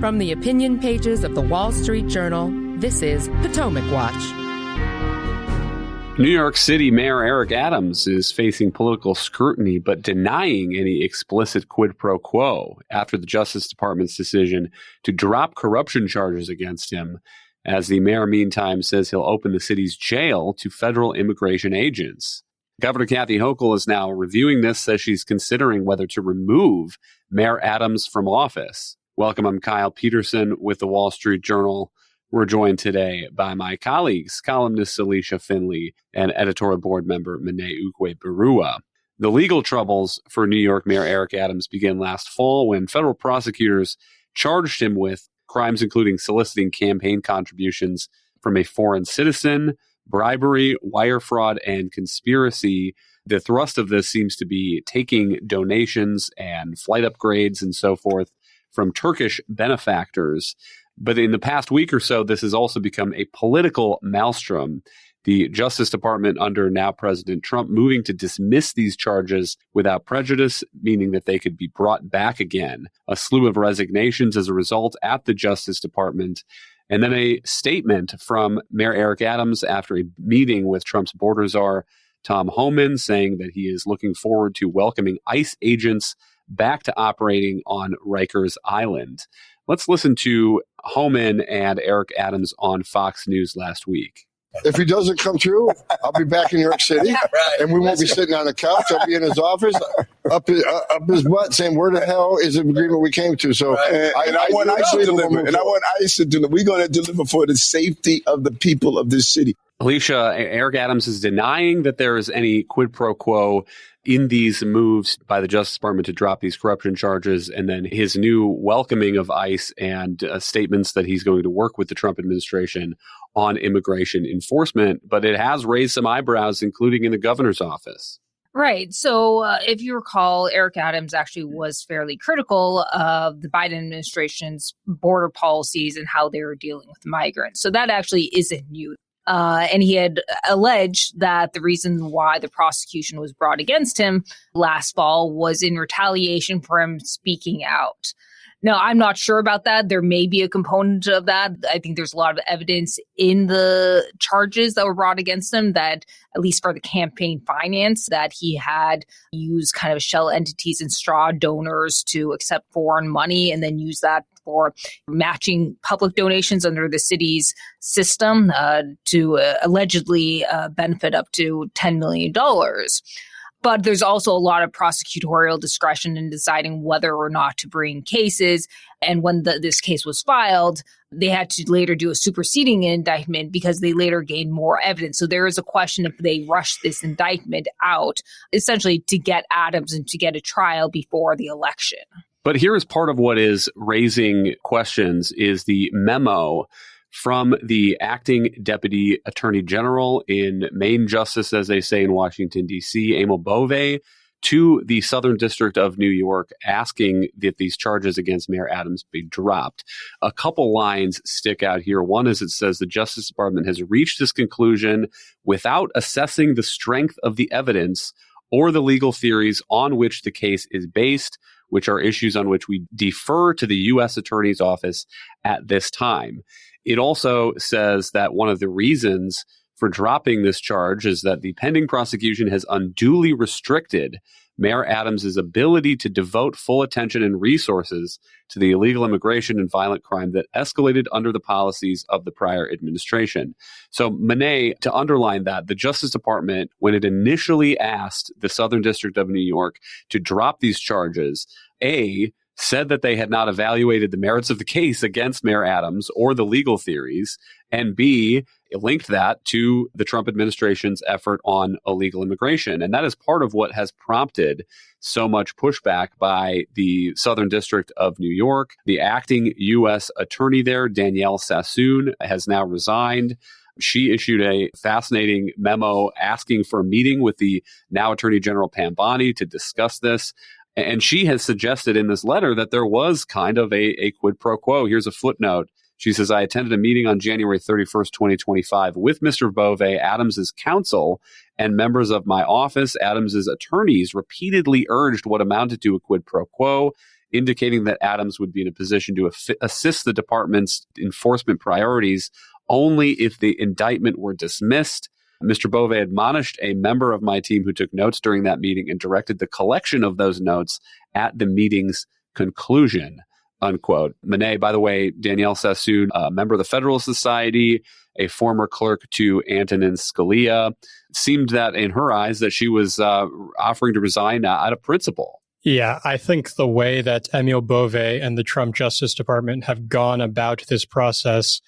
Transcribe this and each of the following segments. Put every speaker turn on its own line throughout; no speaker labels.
From the opinion pages of the Wall Street Journal, this is Potomac Watch.
New York City Mayor Eric Adams is facing political scrutiny, but denying any explicit quid pro quo after the Justice Department's decision to drop corruption charges against him, as the mayor, meantime, says he'll open the city's jail to federal immigration agents. Governor Kathy Hochul is now reviewing this, says she's considering whether to remove Mayor Adams from office. Welcome, I'm Kyle Peterson with the Wall Street Journal. We're joined today by my colleagues, columnist Alicia Finley and editorial board member Mene Ukwe-Barua. The legal troubles for New York Mayor Eric Adams began last fall when federal prosecutors charged him with crimes including soliciting campaign contributions from a foreign citizen, bribery, wire fraud, and conspiracy. The thrust of this seems to be taking donations and flight upgrades and so forth from Turkish benefactors. But in the past week or so, this has also become a political maelstrom. The Justice Department under now President Trump moving to dismiss these charges without prejudice, meaning that they could be brought back again. A slew of resignations as a result at the Justice Department. And then a statement from Mayor Eric Adams after a meeting with Trump's border czar, Tom Homan, saying that he is looking forward to welcoming ICE agents back to operating on Rikers Island. Let's listen to Homan and Eric Adams on Fox News last week.
If he doesn't come through, I'll be back in New York City, and we won't be sitting on the couch. I'll be in his office, up his butt, saying, "Where the hell is the agreement we came to?" So,
I want ICE to deliver. And I want ICE to deliver. We're going to deliver for the safety of the people of this city.
Alicia, Eric Adams is denying that there is any quid pro quo in these moves by the Justice Department to drop these corruption charges, and then his new welcoming of ICE and statements that he's going to work with the Trump administration on immigration enforcement. But it has raised some eyebrows, including in the governor's office.
Right. So if you recall, Eric Adams actually was fairly critical of the Biden administration's border policies and how they were dealing with migrants. So that actually isn't new. And he had alleged that the reason why the prosecution was brought against him last fall was in retaliation for him speaking out. Now, I'm not sure about that. There may be a component of that. I think there's a lot of evidence in the charges that were brought against him that, at least for the campaign finance, that he had used kind of shell entities and straw donors to accept foreign money and then use that for matching public donations under the city's system to allegedly benefit up to $10 million. But there's also a lot of prosecutorial discretion in deciding whether or not to bring cases. And when this case was filed, they had to later do a superseding indictment because they later gained more evidence. So there is a question if they rushed this indictment out, essentially to get Adams and to get a trial before the election.
But here is part of what is raising questions is the memo from the acting deputy attorney general in Main Justice, as they say in Washington, D.C., Emil Bove, to the Southern District of New York, asking that these charges against Mayor Adams be dropped. A couple lines stick out here. One is it says the Justice Department has reached this conclusion without assessing the strength of the evidence or the legal theories on which the case is based, which are issues on which we defer to the U.S. Attorney's Office at this time. It also says that one of the reasons for dropping this charge is that the pending prosecution has unduly restricted Mayor Adams' ability to devote full attention and resources to the illegal immigration and violent crime that escalated under the policies of the prior administration. So, Mene, to underline that, the Justice Department, when it initially asked the Southern District of New York to drop these charges, said that they had not evaluated the merits of the case against Mayor Adams or the legal theories, and B, linked that to the Trump administration's effort on illegal immigration. And that is part of what has prompted so much pushback by the Southern District of New York. The acting U.S. attorney there, Danielle Sassoon, has now resigned. She issued a fascinating memo asking for a meeting with the now Attorney General Pam Bondi to discuss this. And she has suggested in this letter that there was kind of a quid pro quo. Here's a footnote. She says, I attended a meeting on January 31st, 2025 with Mr. Bove, Adams's counsel, and members of my office. Adams's attorneys repeatedly urged what amounted to a quid pro quo, indicating that Adams would be in a position to assist the department's enforcement priorities only if the indictment were dismissed. Mr. Bove admonished a member of my team who took notes during that meeting and directed the collection of those notes at the meeting's conclusion, unquote. Monet, by the way, Danielle Sassoon, a member of the Federalist Society, a former clerk to Antonin Scalia, seemed that in her eyes that she was offering to resign out of principle.
Yeah, I think the way that Emile Bove and the Trump Justice Department have gone about this process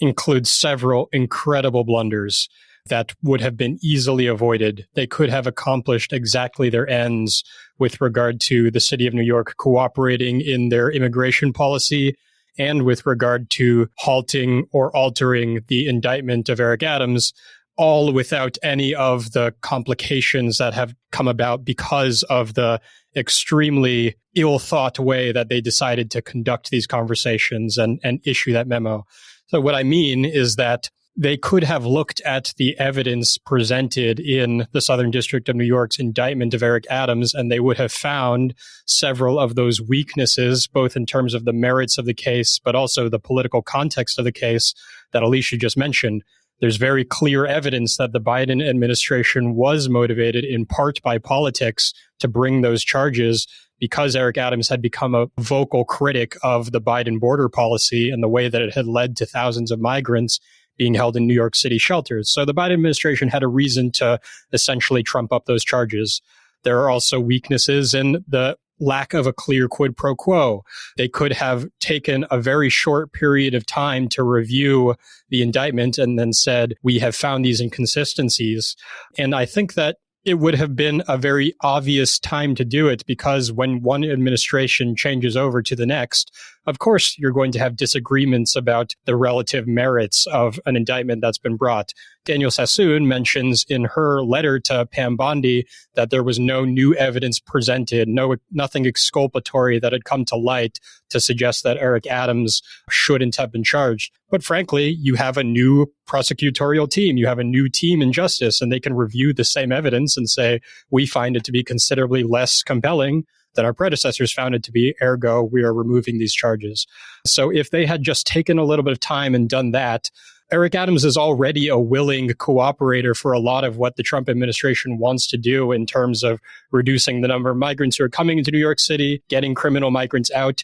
includes several incredible blunders that would have been easily avoided. They could have accomplished exactly their ends with regard to the city of New York cooperating in their immigration policy and with regard to halting or altering the indictment of Eric Adams, all without any of the complications that have come about because of the extremely ill-thought way that they decided to conduct these conversations and issue that memo. So what I mean is that they could have looked at the evidence presented in the Southern District of New York's indictment of Eric Adams, and they would have found several of those weaknesses, both in terms of the merits of the case, but also the political context of the case that Alicia just mentioned. There's very clear evidence that the Biden administration was motivated in part by politics to bring those charges because Eric Adams had become a vocal critic of the Biden border policy and the way that it had led to thousands of migrants being held in New York City shelters. So the Biden administration had a reason to essentially trump up those charges. There are also weaknesses in the lack of a clear quid pro quo. They could have taken a very short period of time to review the indictment and then said, we have found these inconsistencies. And I think that it would have been a very obvious time to do it because when one administration changes over to the next, of course, you're going to have disagreements about the relative merits of an indictment that's been brought. Danielle Sassoon mentions in her letter to Pam Bondi that there was no new evidence presented, nothing exculpatory that had come to light to suggest that Eric Adams shouldn't have been charged. But frankly, you have a new prosecutorial team. You have a new team in justice, and they can review the same evidence and say, we find it to be considerably less compelling than our predecessors found it to be, ergo, we are removing these charges. So if they had just taken a little bit of time and done that, Eric Adams is already a willing cooperator for a lot of what the Trump administration wants to do in terms of reducing the number of migrants who are coming into New York City, getting criminal migrants out.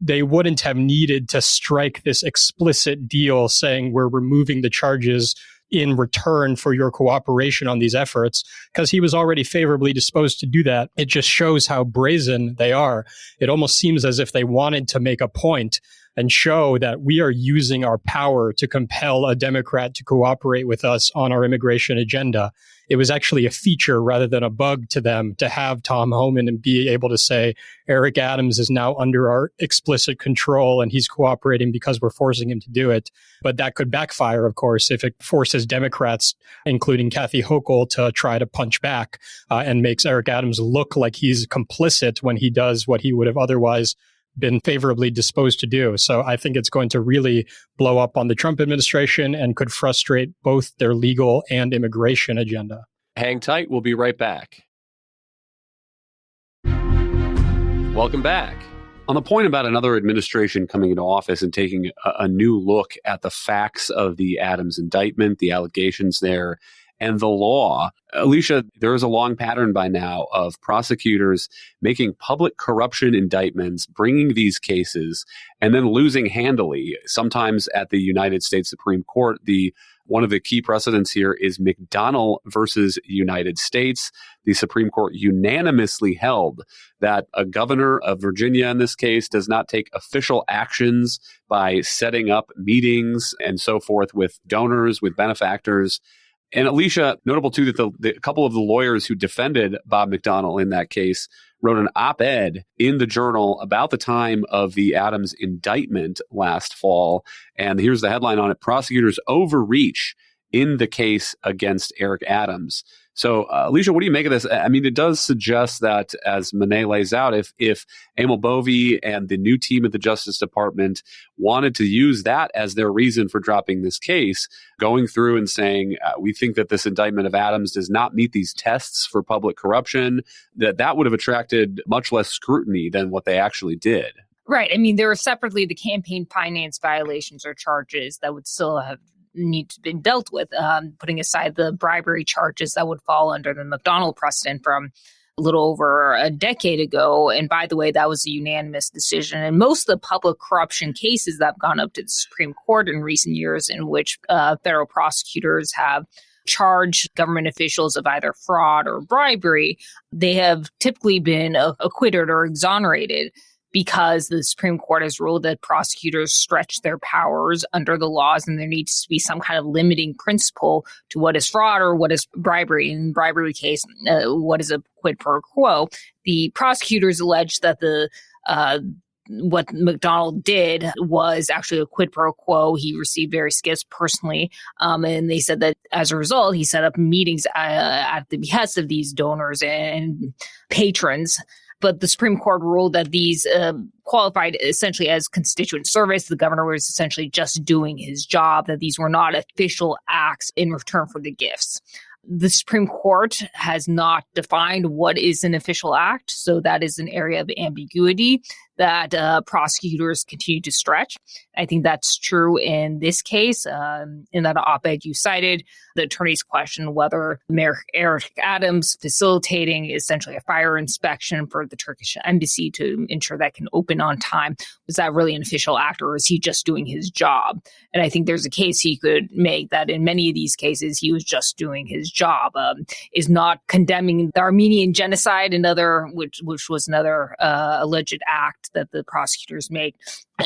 They wouldn't have needed to strike this explicit deal saying we're removing the charges in return for your cooperation on these efforts, because he was already favorably disposed to do that. It just shows how brazen they are. It almost seems as if they wanted to make a point and show that we are using our power to compel a Democrat to cooperate with us on our immigration agenda. It was actually a feature rather than a bug to them to have Tom Homan and be able to say, Eric Adams is now under our explicit control and he's cooperating because we're forcing him to do it. But that could backfire, of course, if it forces Democrats, including Kathy Hochul, to try to punch back and makes Eric Adams look like he's complicit when he does what he would have otherwise been favorably disposed to do. So I think it's going to really blow up on the Trump administration and could frustrate both their legal and immigration agenda.
Hang tight. We'll be right back. Welcome back. On the point about another administration coming into office and taking a new look at the facts of the Adams indictment, the allegations there, and the law, Alicia, there is a long pattern by now of prosecutors making public corruption indictments, bringing these cases, and then losing handily, sometimes at the United States Supreme Court. One of the key precedents here is McDonnell versus United States. The Supreme Court unanimously held that a governor of Virginia, in this case, does not take official actions by setting up meetings and so forth with donors, with benefactors. And Alicia, notable too that a couple of the lawyers who defended Bob McDonnell in that case wrote an op-ed in the Journal about the time of the Adams indictment last fall. And here's the headline on it: prosecutors overreach in the case against Eric Adams. So, Alicia, what do you make of this? I mean, it does suggest that, as Monet lays out, if Emil Bovee and the new team at the Justice Department wanted to use that as their reason for dropping this case, going through and saying, we think that this indictment of Adams does not meet these tests for public corruption, that would have attracted much less scrutiny than what they actually did.
Right. I mean, there are separately the campaign finance violations or charges that would still have need to be dealt with, putting aside the bribery charges that would fall under the McDonald precedent from a little over a decade ago. And by the way, that was a unanimous decision. And most of the public corruption cases that have gone up to the Supreme Court in recent years, in which federal prosecutors have charged government officials of either fraud or bribery, they have typically been acquitted or exonerated, because the Supreme Court has ruled that prosecutors stretch their powers under the laws, and there needs to be some kind of limiting principle to what is fraud or what is bribery. In the bribery case, what is a quid pro quo? The prosecutors allege that what McDonald did was actually a quid pro quo. He received various gifts personally, and they said that as a result, he set up meetings at the behest of these donors and patrons. But the Supreme Court ruled that these qualified essentially as constituent service. The governor was essentially just doing his job, that these were not official acts in return for the gifts. The Supreme Court has not defined what is an official act, so that is an area of ambiguity that prosecutors continue to stretch. I think that's true in this case. In that op-ed you cited, the attorneys questioned whether Mayor Eric Adams facilitating essentially a fire inspection for the Turkish embassy to ensure that can open on time, was that really an official act, or is he just doing his job? And I think there's a case he could make that in many of these cases, he was just doing his job, is not condemning the Armenian genocide, which was another alleged act that the prosecutors make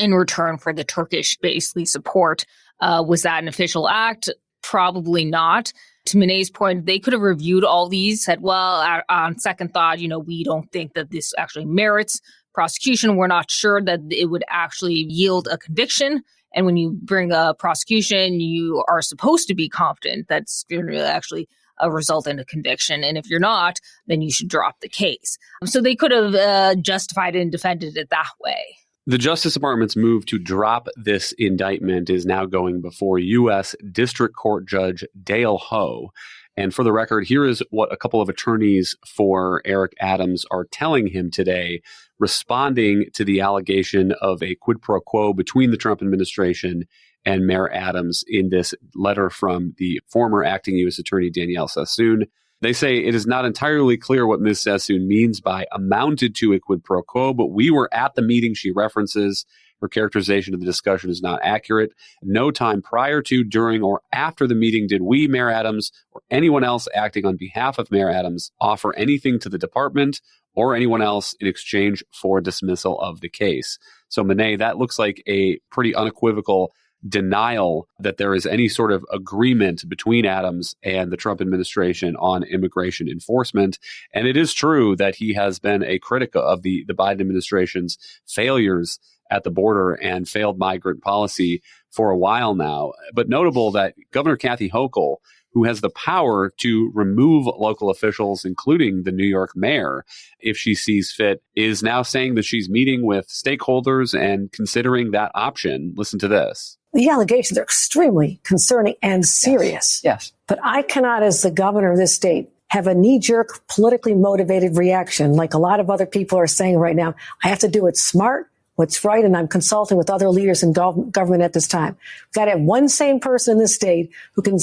in return for the Turkish basically support. Was that an official act? Probably not. To Monet's point, they could have reviewed all these, said, well, on second thought, we don't think that this actually merits prosecution. We're not sure that it would actually yield a conviction. And when you bring a prosecution, you are supposed to be confident that's going to actually result in a conviction. And if you're not, then you should drop the case. So they could have justified and defended it that way.
The Justice Department's move to drop this indictment is now going before U.S. District Court Judge Dale Ho. And for the record, here is what a couple of attorneys for Eric Adams are telling him today, responding to the allegation of a quid pro quo between the Trump administration and Mayor Adams in this letter from the former acting U.S. Attorney Danielle Sassoon. They say it is not entirely clear what Ms. Sassoon means by amounted to a quid pro quo, but we were at the meeting she references. Her characterization of the discussion is not accurate. No time prior to, during, or after the meeting did we, Mayor Adams, or anyone else acting on behalf of Mayor Adams, offer anything to the department or anyone else in exchange for dismissal of the case. So, Monet, that looks like a pretty unequivocal denial that there is any sort of agreement between Adams and the Trump administration on immigration enforcement. And it is true that he has been a critic of the Biden administration's failures at the border and failed migrant policy for a while now. But notable that Governor Kathy Hochul, who has the power to remove local officials, including the New York mayor, if she sees fit, is now saying that she's meeting with stakeholders and considering that option. Listen to this.
The allegations are extremely concerning and serious. Yes. But I cannot, as the governor of this state, have a knee-jerk, politically motivated reaction like a lot of other people are saying right now. I have to do it smart, what's right, and I'm consulting with other leaders in government at this time. We've got to have one sane person in this state who can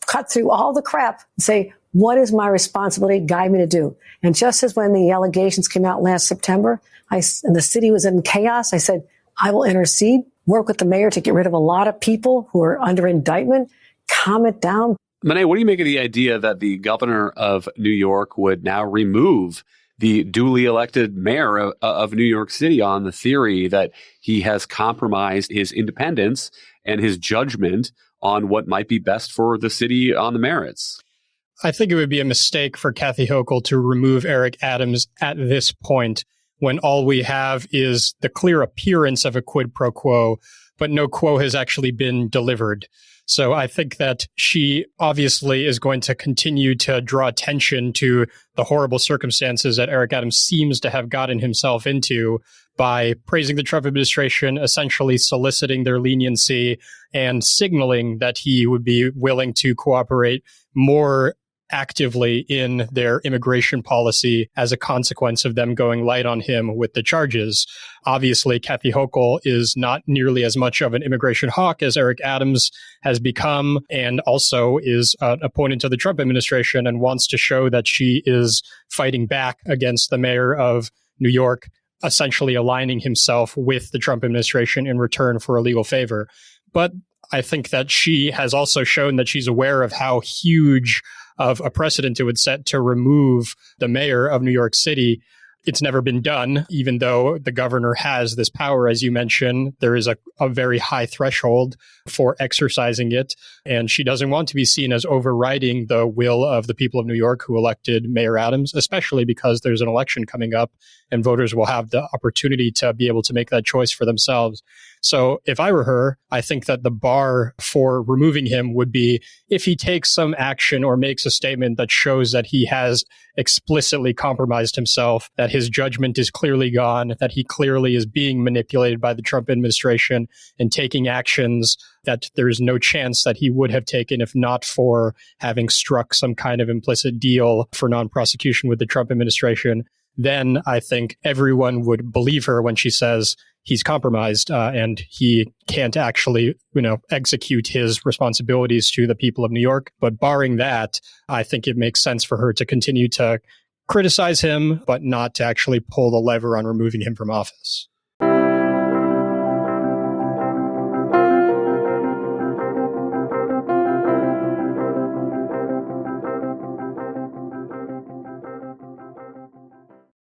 cut through all the crap and say, what is my responsibility? Guide me to do. And just as when the allegations came out last September, and the city was in chaos, I said, I will intercede, work with the mayor to get rid of a lot of people who are under indictment, calm it down.
Monet, what do you make of the idea that the governor of New York would now remove the duly elected mayor of New York City on the theory that he has compromised his independence and his judgment on what might be best for the city on the merits?
I think it would be a mistake for Kathy Hochul to remove Eric Adams at this point. when all we have is the clear appearance of a quid pro quo, but no quo has actually been delivered. So I think that she obviously is going to continue to draw attention to the horrible circumstances that Eric Adams seems to have gotten himself into by praising the Trump administration, essentially soliciting their leniency and signaling that he would be willing to cooperate more actively in their immigration policy as a consequence of them going light on him with the charges. Obviously, Kathy Hochul is not nearly as much of an immigration hawk as Eric Adams has become, and also is an opponent of the Trump administration and wants to show that she is fighting back against the mayor of New York, essentially aligning himself with the Trump administration in return for a legal favor. But I think that she has also shown that she's aware of how huge of a precedent it would set to remove the mayor of New York City. It's never been done, even though the governor has this power, as you mentioned. There is a very high threshold for exercising it, and she doesn't want to be seen as overriding the will of the people of New York who elected Mayor Adams, especially because there's an election coming up and voters will have the opportunity to be able to make that choice for themselves. So if I were her, I think that the bar for removing him would be if he takes some action or makes a statement that shows that he has explicitly compromised himself, that his judgment is clearly gone, that he clearly is being manipulated by the Trump administration and taking actions that there is no chance that he would have taken if not for having struck some kind of implicit deal for non-prosecution with the Trump administration. Then I think everyone would believe her when she says he's compromised and he can't actually, execute his responsibilities to the people of New York. But barring that, I think it makes sense for her to continue to criticize him, but not to actually pull the lever on removing him from office.